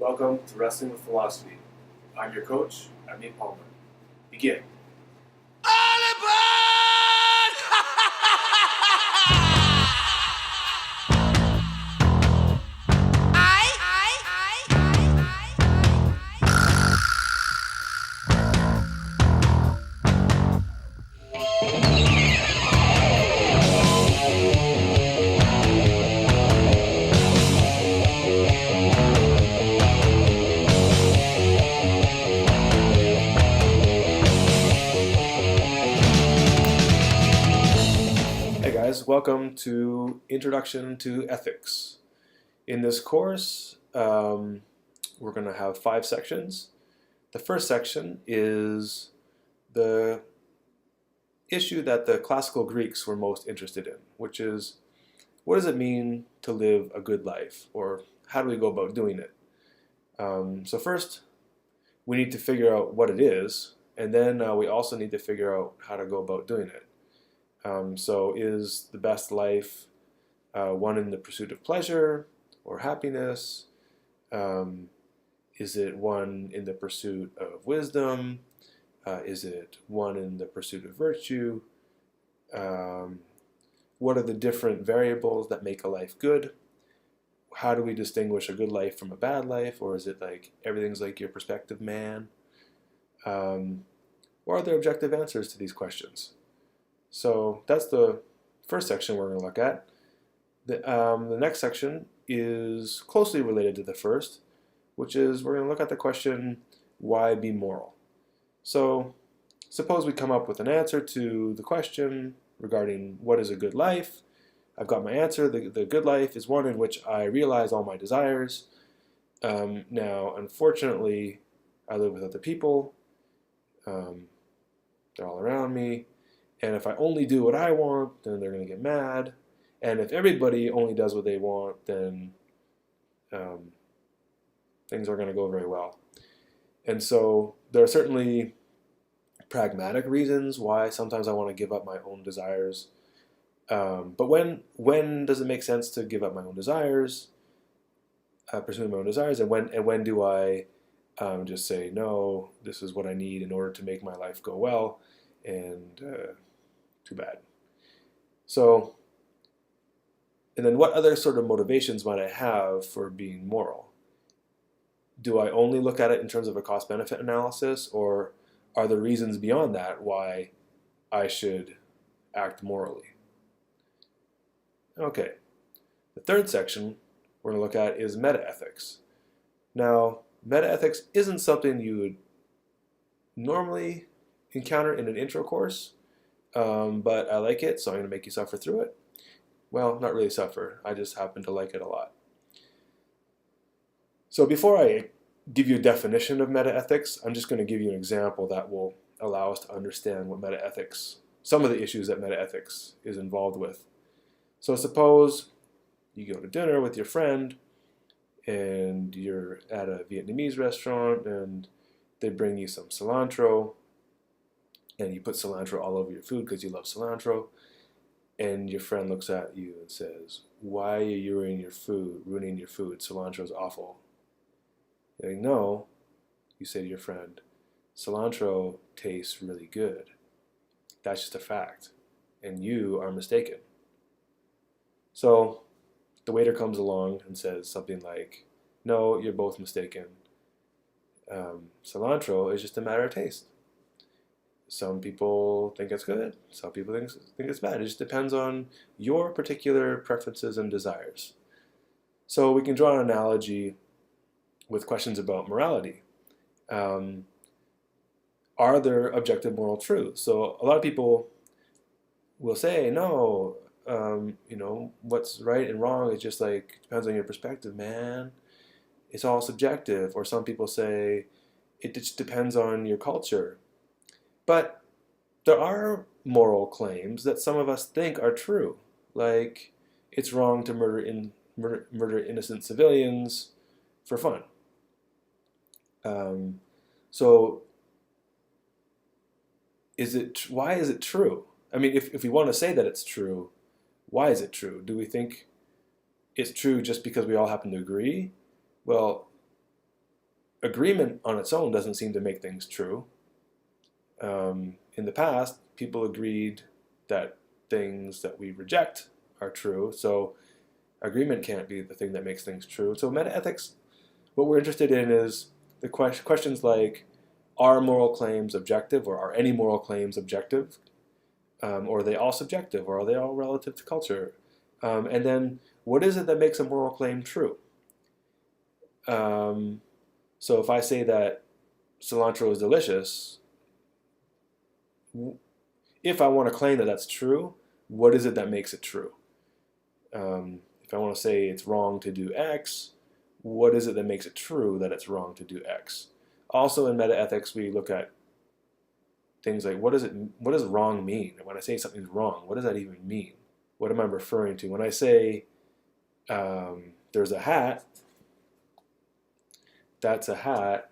Welcome to Wrestling with Philosophy. I'm your coach, Amit Palmer. Begin. Hey guys, welcome to Introduction to Ethics. In this course, we're going to have 5 sections. The first section is the issue that the classical Greeks were most interested in, which is what does it mean to live a good life, or how do we go about doing it? So first, we need to figure out what it is, and then we also need to figure out how to go about doing it. So is the best life one in the pursuit of pleasure or happiness? Is it one in the pursuit of wisdom? Is it one in the pursuit of virtue? What are the different variables that make a life good? How do we distinguish a good life from a bad life? Or is it like everything's like your perspective, man? Or are there objective answers to these questions? So that's the first section we're going to look at. The next section is closely related to the first, which is we're going to look at the question, why be moral? So suppose we come up with an answer to the question regarding what is a good life. I've got my answer. The good life is one in which I realize all my desires. Now, unfortunately, I live with other people. They're all around me. And if I only do what I want, then they're going to get mad. And if everybody only does what they want, then things aren't going to go very well. And so there are certainly pragmatic reasons why sometimes I want to give up my own desires. But when does it make sense to give up my own desires, pursue my own desires, and when do I just say, no, this is what I need in order to make my life go well, and too bad. So, and then what other sort of motivations might I have for being moral? Do I only look at it in terms of a cost-benefit analysis, or are there reasons beyond that why I should act morally? Okay, the third section we're going to look at is metaethics. Now, metaethics isn't something you would normally encounter in an intro course, but I like it, so I'm going to make you suffer through it. Well, not really suffer, I just happen to like it a lot. So before I give you a definition of metaethics, I'm just going to give you an example that will allow us to understand what metaethics, some of the issues that metaethics is involved with. So suppose you go to dinner with your friend and you're at a Vietnamese restaurant and they bring you some cilantro and you put cilantro all over your food because you love cilantro, and your friend looks at you and says, why are you ruining your food? Cilantro is awful. You're like, no, you say to your friend, cilantro tastes really good. That's just a fact, and you are mistaken. So the waiter comes along and says something like, no, you're both mistaken. Cilantro is just a matter of taste. Some people think it's good, some people think it's bad. It just depends on your particular preferences and desires. So we can draw an analogy with questions about morality. Are there objective moral truths? So a lot of people will say, no, what's right and wrong is just like, depends on your perspective, man. It's all subjective. Or some people say, it just depends on your culture. But there are moral claims that some of us think are true, like it's wrong to murder innocent civilians for fun. So why is it true? I mean, if we want to say that it's true, why is it true? Do we think it's true just because we all happen to agree? Well, agreement on its own doesn't seem to make things true. In the past, people agreed that things that we reject are true, so agreement can't be the thing that makes things true. So metaethics, what we're interested in is the questions like, are moral claims objective, or are any moral claims objective? Or are they all subjective, or are they all relative to culture? And then, what is it that makes a moral claim true? So if I say that cilantro is delicious, if I want to claim that that's true, what is it that makes it true? If I want to say it's wrong to do X, what is it that makes it true that it's wrong to do X? Also in metaethics, we look at things like, what does wrong mean? And when I say something's wrong, what does that even mean? What am I referring to? When I say there's a hat, that's a hat,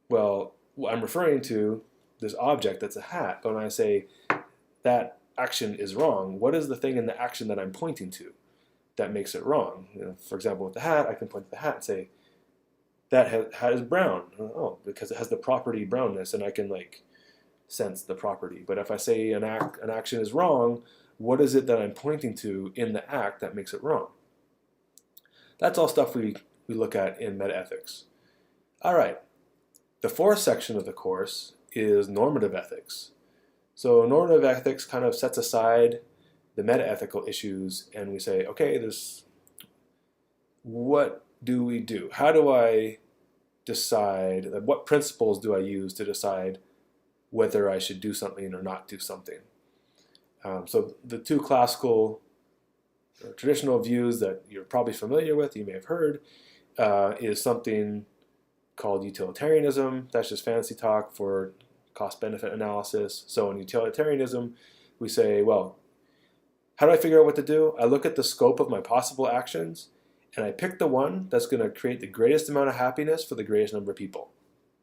well, I'm referring to this object that's a hat. But when I say that action is wrong, what is the thing in the action that I'm pointing to that makes it wrong? For example, with the hat, I can point to the hat and say, that hat is brown. Oh, because it has the property brownness, and I can sense the property. But if I say an action is wrong, what is it that I'm pointing to in the act that makes it wrong? That's all stuff we look at in metaethics. All right, the fourth section of the course is normative ethics. So normative ethics kind of sets aside the metaethical issues, and we say, okay, what do we do? How do I decide, what principles do I use to decide whether I should do something or not do something? So the two classical or traditional views that you're probably familiar with, you may have heard, is something called utilitarianism. That's just fancy talk for cost-benefit analysis. So in utilitarianism, we say, well, how do I figure out what to do? I look at the scope of my possible actions, and I pick the one that's going to create the greatest amount of happiness for the greatest number of people.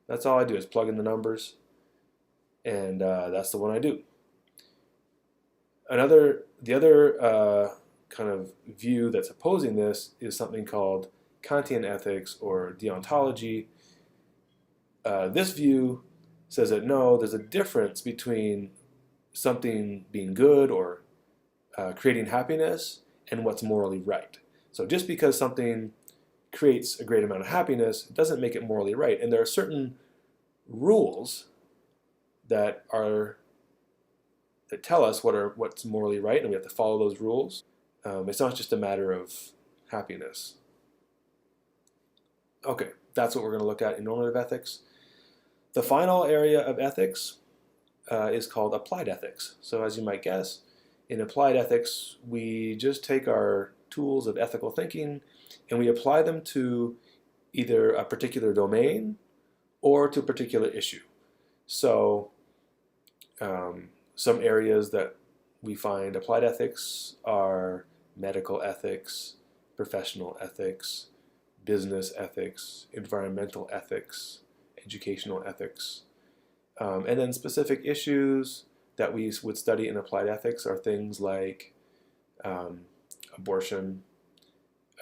That's all I do is plug in the numbers, and that's the one I do. The other kind of view that's opposing this is something called Kantian ethics or deontology. This view says that no, there's a difference between something being good or creating happiness and what's morally right. So just because something creates a great amount of happiness doesn't make it morally right. And there are certain rules that tell us what's morally right, and we have to follow those rules. It's not just a matter of happiness. Okay, that's what we're going to look at in normative ethics. The final area of ethics is called applied ethics. So as you might guess, in applied ethics, we just take our tools of ethical thinking and we apply them to either a particular domain or to a particular issue. So some areas that we find applied ethics are medical ethics, professional ethics, business ethics, environmental ethics, educational ethics. And then specific issues that we would study in applied ethics are things like abortion,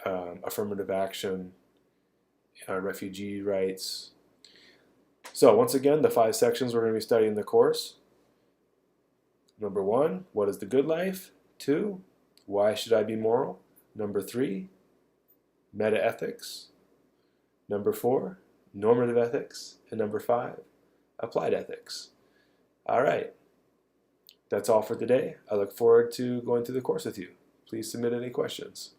affirmative action, refugee rights. So once again, the 5 sections we're going to be studying in the course. Number 1, what is the good life? 2, why should I be moral? Number 3, metaethics. Number 4, normative ethics. And number 5, applied ethics. All right. That's all for today. I look forward to going through the course with you. Please submit any questions.